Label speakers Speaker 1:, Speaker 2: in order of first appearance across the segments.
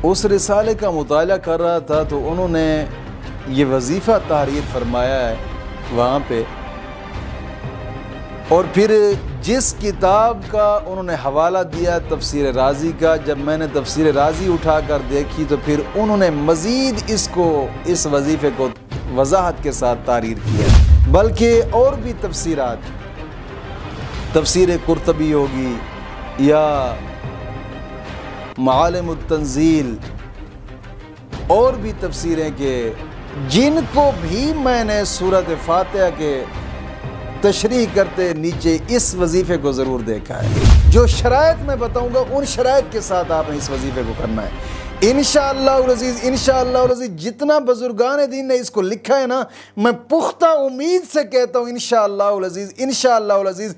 Speaker 1: उस रिसाले का मुताला कर रहा था तो उन्होंने ये वजीफ़ा तहरीर फरमाया है वहाँ पे, और फिर जिस किताब का उन्होंने हवाला दिया तफसीर राज़ी का, जब मैंने तफसीर राज़ी उठा कर देखी तो फिर उन्होंने मज़ीद इस वजीफ़े को वजाहत के साथ तहरीर किया। बल्कि और भी तफसीरात, तफसीर कुर्तबी होगी या मालिमुत तंज़ील और भी तफसीरें के, जिनको भी मैंने सूरत फातिहा के तशरीह करते नीचे इस वजीफ़े को ज़रूर देखा है। जो शराइत मैं बताऊंगा उन शराइत के साथ आपने इस वजीफ़े को करना है इंशाअल्लाहुल अज़ीज़। इंशाअल्लाहुल अज़ीज़ जितना बुजुर्गान दीन ने इसको लिखा है ना, मैं पुख्ता उम्मीद से कहता हूँ इंशाअल्लाहुल अज़ीज़, इंशाअल्लाहुल अज़ीज़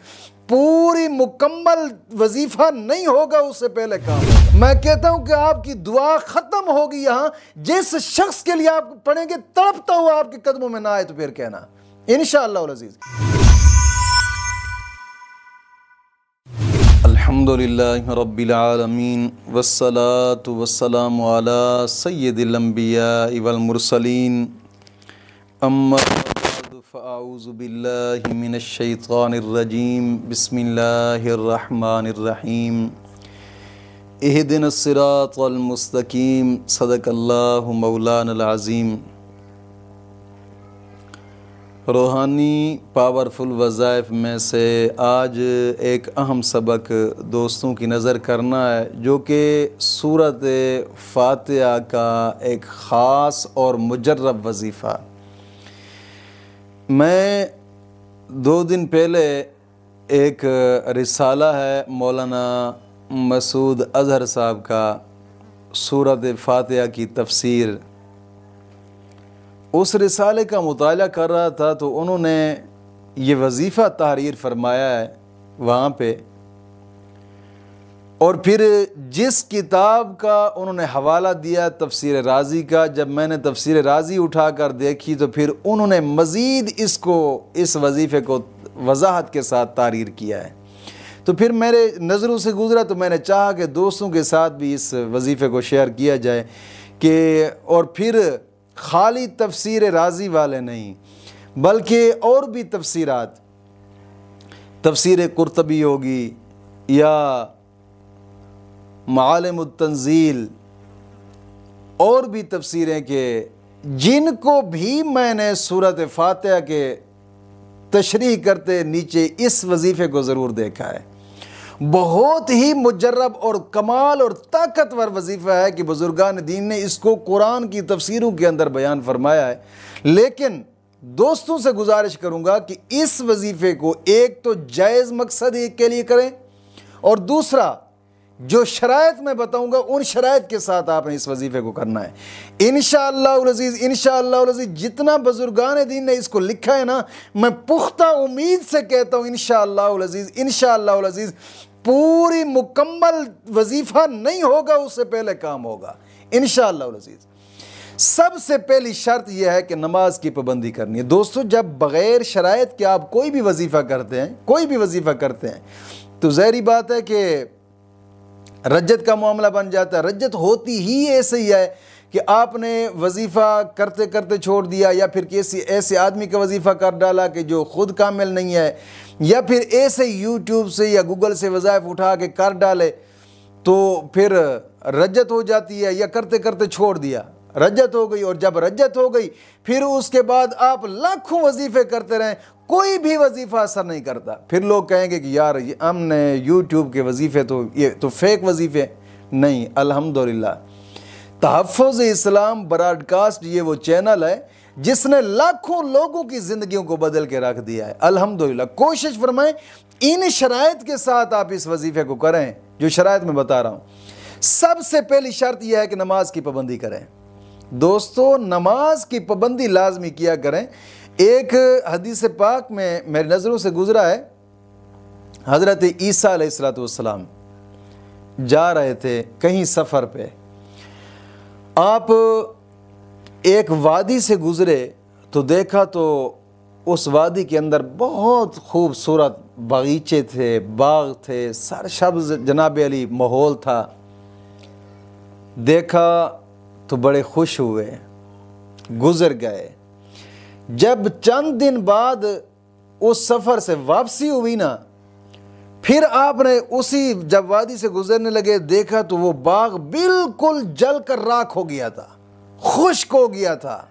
Speaker 1: पूरी मुकम्मल वजीफ़ा नहीं होगा उससे पहले काम होगा। मैं कहता हूँ कि आपकी दुआ ख़त्म होगी यहाँ, जिस शख्स के लिए आप पढ़ेंगे तड़पता हुआ आपके कदमों में ना आए तो फिर कहना इंशाअल्लाहुल अज़ीज़। अल्हम्दुलिल्लाहि रब्बिल आलमीन वस्सलातु वस्सलामु अला सय्यिदिल अंबियाइ वल मुरसलीन अम्मा बअद फ़अऊज़ु बिल्लाहि मिनश शैतानिर रजीम बिस्मिल्लाहिर रहमानिर रहीम इहदिनस सिरातल मुस्तकीम सदक़ल्लाहु मौलानल अज़ीम। रूहानी पावरफुल वज़ाइफ में से आज एक अहम सबक दोस्तों की नज़र करना है, जो कि सूरत फातिहा का एक ख़ास और मुजर्रब वजीफ़ा। मैं 2 दिन पहले एक रिसाला है मौलाना मसूद अज़हर साहब का सूरत फातिहा की तफसीर, उस रिसाले का मुताला कर रहा था तो उन्होंने ये वजीफ़ा तहरीर फरमाया है वहाँ पे, और फिर जिस किताब का उन्होंने हवाला दिया तफसीर राज़ी का, जब मैंने तफसीर राज़ी उठा कर देखी तो फिर उन्होंने मज़ीद इस वजीफ़े को वजाहत के साथ तहरीर किया है। तो फिर मेरे नज़रों से गुज़रा तो मैंने चाहा कि दोस्तों के साथ भी इस वजीफ़े को शेयर किया जाए कि, और फिर खाली तफसीर राज़ी वाले नहीं बल्कि और भी तफसीरात, तफसीर कुर्तबी होगी या मालिमुत तंज़ील और भी तफसीरें के, जिनको भी मैंने सूरत फातिहा के तशरीह करते नीचे इस वजीफ़े को ज़रूर देखा है। बहुत ही मुजर्रब और कमाल और ताकतवर वजीफ़ा है कि बुजुर्गान दीन ने इसको कुरान की तफसीरों के अंदर बयान फरमाया है। लेकिन दोस्तों से गुजारिश करूँगा कि इस वजीफ़े को एक तो जायज़ मकसद के लिए करें, और दूसरा जो शराइत मैं बताऊंगा उन शराइत के साथ आपने इस वजीफ़े को करना है इंशाअल्लाहुल अज़ीज़। इंशाअल्लाहुल अज़ीज़ जितना बुजुर्गान दीन ने इसको लिखा है ना, मैं पुख्ता उम्मीद से कहता हूँ इंशाअल्लाहुल अज़ीज़, इंशाअल्लाहुल अज़ीज़ पूरी मुकम्मल वजीफ़ा नहीं होगा उससे पहले काम होगा इंशाअल्लाहुल अज़ीज़। सबसे पहली शर्त यह है कि नमाज की पाबंदी करनी है। दोस्तों, जब बग़ैर शराइत के आप कोई भी वजीफ़ा करते हैं, कोई भी वजीफ़ा करते हैं, तो ज़ाहिरी बात है कि रज्जत का मामला बन जाता है। रज्जत होती ही ऐसे ही है कि आपने वजीफ़ा करते करते छोड़ दिया, या फिर किसी ऐसे आदमी का वजीफ़ा कर डाला कि जो ख़ुद कामिल नहीं है, या फिर ऐसे यूट्यूब से या गूगल से वज़ाइफ उठा के कर डाले तो फिर रज्जत हो जाती है, या करते करते छोड़ दिया रज्जत हो गई। और जब रज्जत हो गई फिर उसके बाद आप लाखों वजीफ़े करते रहें, कोई भी वजीफ़ा असर नहीं करता। फिर लोग कहेंगे कि यार ये हमने यूट्यूब के वजीफ़े तो ये तो फेक वजीफ़े नहीं। अल्हम्दुलिल्लाह तहफ़्फ़ुज़ इस्लाम ब्रॉडकास्ट ये वो चैनल है जिसने लाखों लोगों की ज़िंदगियों को बदल के रख दिया है। अल्हम्दुलिल्लाह कोशिश फरमाएं इन शराइत के साथ आप इस वजीफ़े को करें जो शराइत में बता रहा हूँ। सबसे पहली शर्त यह है कि नमाज की पाबंदी करें। दोस्तों, नमाज की पाबंदी लाजमी किया करें। एक हदीस पाक में मेरी नज़रों से गुजरा है, हज़रत ईसा अलैहिस्सलाम जा रहे थे कहीं सफ़र पे, आप एक वादी से गुज़रे तो देखा तो उस वादी के अंदर बहुत खूबसूरत बगीचे थे, बाग थे, सरसब्ज़ जनाब अली माहौल था। देखा तो बड़े खुश हुए, गुजर गए। जब चंद दिन बाद उस सफ़र से वापसी हुई ना, फिर आपने उसी जब वादी से गुजरने लगे, देखा तो वो बाग बिल्कुल जलकर राख हो गया था, खुश्क हो गया था।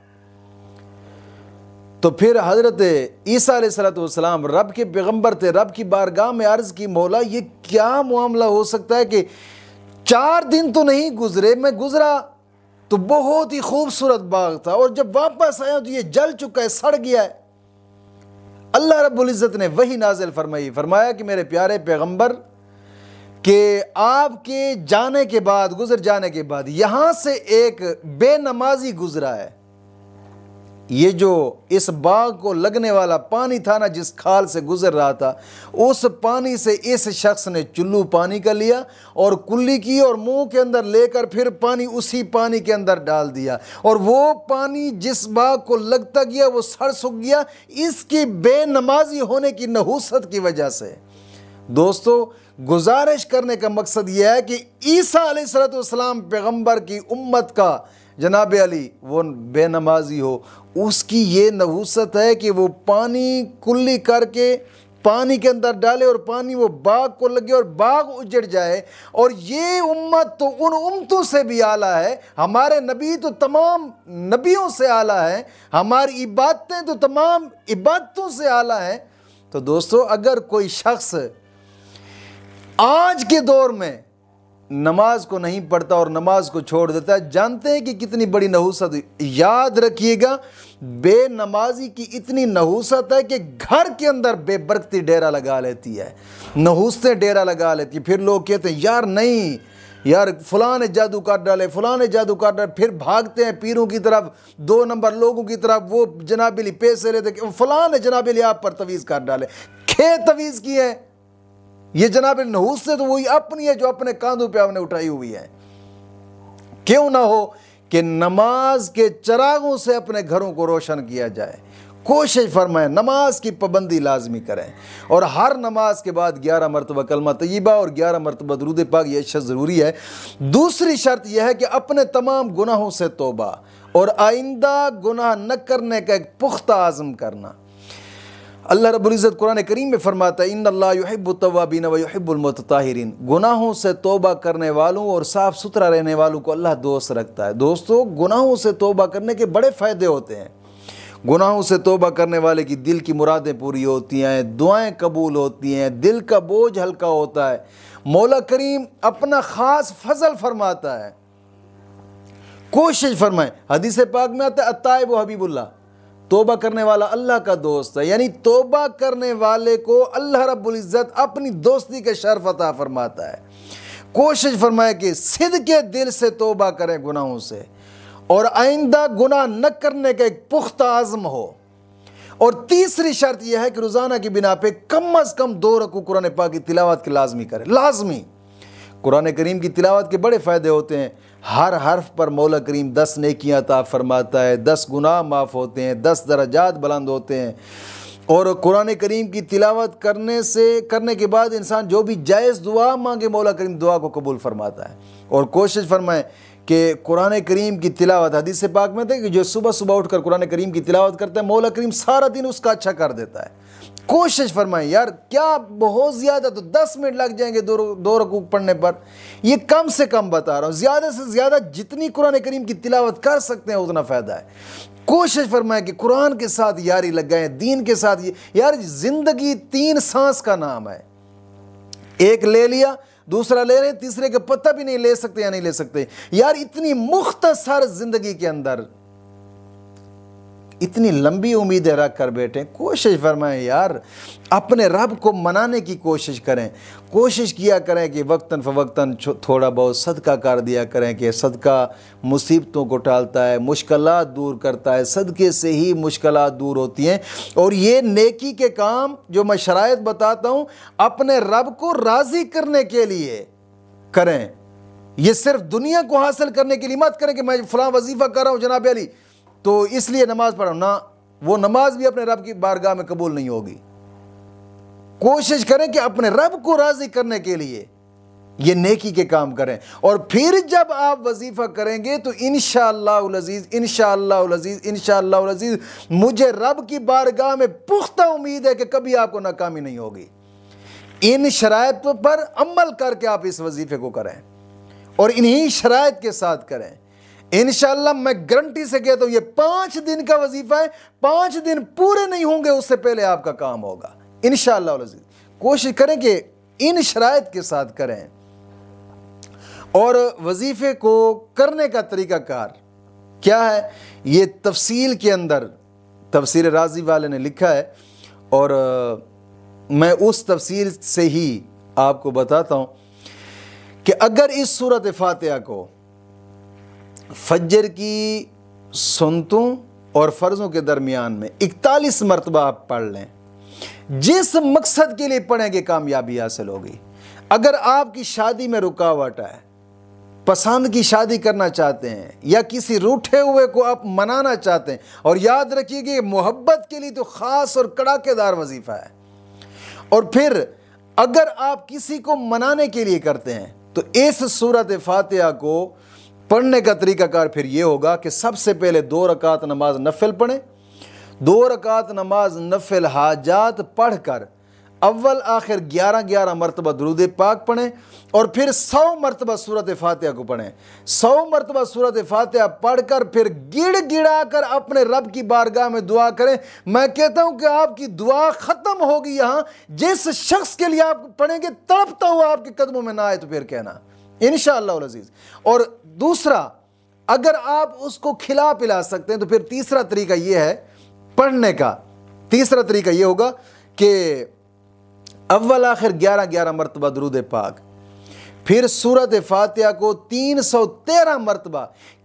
Speaker 1: तो फिर हज़रत ईसा अलैहिस्सलाम रब के पैगंबर थे, रब की बारगाह में अर्ज़ की, मौला ये क्या मामला हो सकता है कि 4 दिन तो नहीं गुजरे, मैं गुजरा तो बहुत ही खूबसूरत बाग था और जब वापस आया तो ये जल चुका है, सड़ गया है। अल्लाह रब्बुल इज़्ज़त ने वही नाज़िल फरमाई, फरमाया कि मेरे प्यारे पैगंबर कि आपके जाने के बाद, गुजर जाने के बाद यहाँ से एक बेनमाजी गुजरा है। ये जो इस बाग को लगने वाला पानी था ना, जिस खाल से गुजर रहा था, उस पानी से इस शख्स ने चुल्लू पानी का लिया और कुल्ली की और मुंह के अंदर लेकर फिर पानी उसी पानी के अंदर डाल दिया और वो पानी जिस बाग को लगता गया वो सड़ सूख गया, इसकी बेनमाजी होने की नहूसत की वजह से। दोस्तों, गुजारिश करने का मकसद यह है कि ईसा अलैहिस्सलाम पैगंबर की उम्मत का जनाब अली वो बेनमाजी हो, उसकी ये नहूसत है कि वो पानी कुल्ली करके पानी के अंदर डाले और पानी वो बाग को लगे और बाग उजड़ जाए। और ये उम्मत तो उन उम्मतों से भी आला है, हमारे नबी तो तमाम नबियों से आला है, हमारी इबादतें तो तमाम इबादतों से आला है। तो दोस्तों, अगर कोई शख्स आज के दौर में नमाज को नहीं पढ़ता और नमाज को छोड़ देता है, जानते हैं कि कितनी बड़ी नहूसत। याद रखिएगा, बेनमाजी की इतनी नहूसत है कि घर के अंदर बेबरकती डेरा लगा लेती है, नहूसतें डेरा लगा लेती है। फिर लोग कहते हैं यार नहीं यार, फलां ने जादू कर डाले, फलां ने जादू कर डाले, फिर भागते हैं पीरों की तरफ, 2 नंबर लोगों की तरफ, वो जनाबिली पैसे लेते, फलां ने जनाबिली आप पर तवीज़ कर डाले, खे तवीज़ की है। ये जनाब नहूस से तो वही अपनी है जो अपने कांधों पे आपने उठाई हुई है। क्यों ना हो कि नमाज के चिरागों से अपने घरों को रोशन किया जाए। कोशिश फरमाएं, नमाज की पाबंदी लाजमी करें और हर नमाज के बाद 11 मरतबा कलमा तय्यबा और 11 मरतबा दुरूद पाक, ये शर्त ज़रूरी है। दूसरी शर्त यह है कि अपने तमाम गुनाहों से तौबा और आइंदा गुनाह न करने का एक पुख्ता आज़म करना। अल्लाह रब्बुल इज़्ज़त कुरान करीम में फरमाता है, इन्नल्लाह युहिब्बुत तव्वाबीन व युहिब्बुल मुतताहिरीन। गुनाहों से तौबा करने वालों और साफ़ सुथरा रहने वालों को अल्लाह दोस्त रखता है। दोस्तों, गुनाहों से तौबा करने के बड़े फ़ायदे होते हैं। गुनाहों से तौबा करने वाले की दिल की मुरादें पूरी होती हैं, दुआएं कबूल होती हैं, दिल का बोझ हल्का होता है। मौला करीम अपना ख़ास फजल फरमाता है। कोशिश फरमाएं, हदीस पाक में आता है, अत्ताइब व हबीबुल्लाह, तौबा करने वाला अल्लाह का दोस्त है। यानी तौबा करने वाले को अल्लाह रब्बुल इज़्ज़त अपनी दोस्ती के शर्फ अता फरमाता है। कोशिश फरमाए कि सिद्क़े दिल से तौबा करें गुनाहों से और आइंदा गुनाह न करने का एक पुख्ता आज़म हो। और तीसरी शर्त यह है कि रोज़ाना की बिना पे कम अज़ कम 2 रकू कुरान पाक की तिलावत की लाजमी करें। लाजमी कुरान करीम की तिलावत के बड़े फ़ायदे होते हैं। हर हर्फ पर मौला करीम 10 नेकियां अता फरमाता है, 10 गुनाह माफ़ होते हैं, 10 दरजात बुलंद होते हैं। और कुरान करीम की तिलावत करने के बाद इंसान जो भी जायज़ दुआ मांगे, मौला करीम दुआ को कबूल फरमाता है। और कोशिश फरमाएं कि कुरान करीम की तिलावत, हदीस पाक में था कि जो सुबह सुबह उठकर कुरान करीम की तिलावत करता है, मौला करीम सारा दिन उसका अच्छा कर देता है। कोशिश फरमाएं, यार क्या बहुत ज़्यादा तो 10 मिनट लग जाएंगे 2 रकू पढ़ने पर, ये कम से कम बता रहा हूँ। ज़्यादा से ज़्यादा जितनी कुरान करीम की तिलावत कर सकते हैं उतना फ़ायदा है। कोशिश फरमाएं कि कुरान के साथ यारी लगाएं, दीन के साथ। यार ज़िंदगी 3 सांस का नाम है, एक ले लिया, दूसरा ले रहे, तीसरे का पता भी नहीं ले सकते या नहीं ले सकते। यार इतनी मुख्तसर ज़िंदगी के अंदर इतनी लंबी उम्मीदें रख कर बैठे। कोशिश फरमाएं यार, अपने रब को मनाने की कोशिश करें। कोशिश किया करें कि वक्तन फ़वक्तन थोड़ा बहुत सदका कर दिया करें कि सदका मुसीबतों को टालता है, मुश्किलात दूर करता है, सदके से ही मुश्किलात दूर होती हैं। और ये नेकी के काम जो मैं शराइत बताता हूँ, अपने रब को राज़ी करने के लिए करें। ये सिर्फ दुनिया को हासिल करने के लिए मत करें कि मैं फ़लाँ वजीफ़ा कर रहा हूँ जनाब अली तो इसलिए नमाज पढ़ो ना, वो नमाज भी अपने रब की बारगाह में कबूल नहीं होगी। कोशिश करें कि अपने रब को राज़ी करने के लिए ये नेकी के काम करें। और फिर जब आप वजीफ़ा करेंगे तो इंशाअल्लाहुल अज़ीज़, इंशाअल्लाहुल अज़ीज़, इंशाअल्लाहुल अज़ीज़, मुझे रब की बारगाह में पुख्ता उम्मीद है कि कभी आपको नाकामी नहीं होगी। इन शराइतों पर अमल करके आप इस वजीफ़े को करें और इन्हीं शराइत के साथ करें। इंशाअल्लाह मैं गारंटी से कहता हूँ ये 5 दिन का वजीफ़ा है, 5 दिन पूरे नहीं होंगे उससे पहले आपका काम होगा इंशाअल्लाह। कोशिश करें कि इन शराइत के साथ करें। और वजीफ़े को करने का तरीक़ाकार क्या है, ये तफसील के अंदर तफसीर राज़ी वाले ने लिखा है और मैं उस तफसील से ही आपको बताता हूँ कि अगर इस सूरत फातिहा को फज्र की सुन्नतों और फ़र्ज़ों के दरमियान में 41 मरतबा आप पढ़ लें, जिस मकसद के लिए पढ़ेंगे कामयाबी हासिल होगी। अगर आपकी शादी में रुकावट है, पसंद की शादी करना चाहते हैं या किसी रूठे हुए को आप मनाना चाहते हैं, और याद रखिए कि मोहब्बत के लिए तो ख़ास और कड़ाकेदार वजीफ़ा है। और फिर अगर आप किसी को मनाने के लिए करते हैं तो इस सूरत फातिहा को पढ़ने का तरीक़ाकार फिर ये होगा कि सबसे पहले 2 रकात नमाज नफिल पढ़ें, 2 रकात नमाज नफिल हाजात पढ़कर अव्वल आखिर 11-11 मरतबा दुरूद पाक पढ़ें और फिर 100 मरतबा सूरत फातिहा को पढ़ें। 100 मरतबा सूरत फातिहा पढ़कर फिर गिड़ गिड़ा कर अपने रब की बारगाह में दुआ करें। मैं कहता हूं कि आपकी दुआ ख़त्म होगी यहाँ। जिस शख्स के लिए आप पढ़ेंगे तड़पता हुआ आपके कदमों में ना आए तो फिर कहना इंशाअल्लाह अज़ीज़। और दूसरा, अगर आप उसको खिला पिला सकते हैं तो फिर तीसरा तरीका ये है पढ़ने का, तीसरा तरीका ये होगा कि अव्वल आखिर 11-11 मरतबा दुरूद पाक, फिर सूरत फातिहा को 313 मरतबा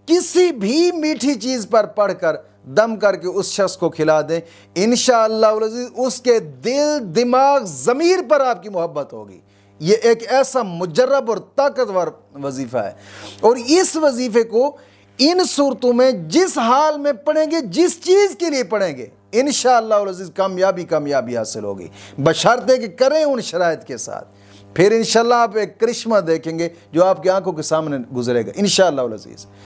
Speaker 1: किसी भी मीठी चीज़ पर पढ़कर दम करके उस शख्स को खिला दें। इंशाअल्लाह उसके दिल, दिमाग, ज़मीर पर आपकी मोहब्बत होगी। ये एक ऐसा मुजर्रब और ताकतवर वजीफ़ा है। और इस वजीफ़े को इन सूरतों में जिस हाल में पढ़ेंगे, जिस चीज़ के लिए पढ़ेंगे, इंशाअल्लाह अज़ीज़ कामयाबी हासिल होगी, बशर्ते कि करें उन शराइत के साथ। फिर इंशाअल्लाह आप एक करिश्मा देखेंगे जो आपकी आंखों के सामने गुजरेगा इंशाअल्लाह अज़ीज़।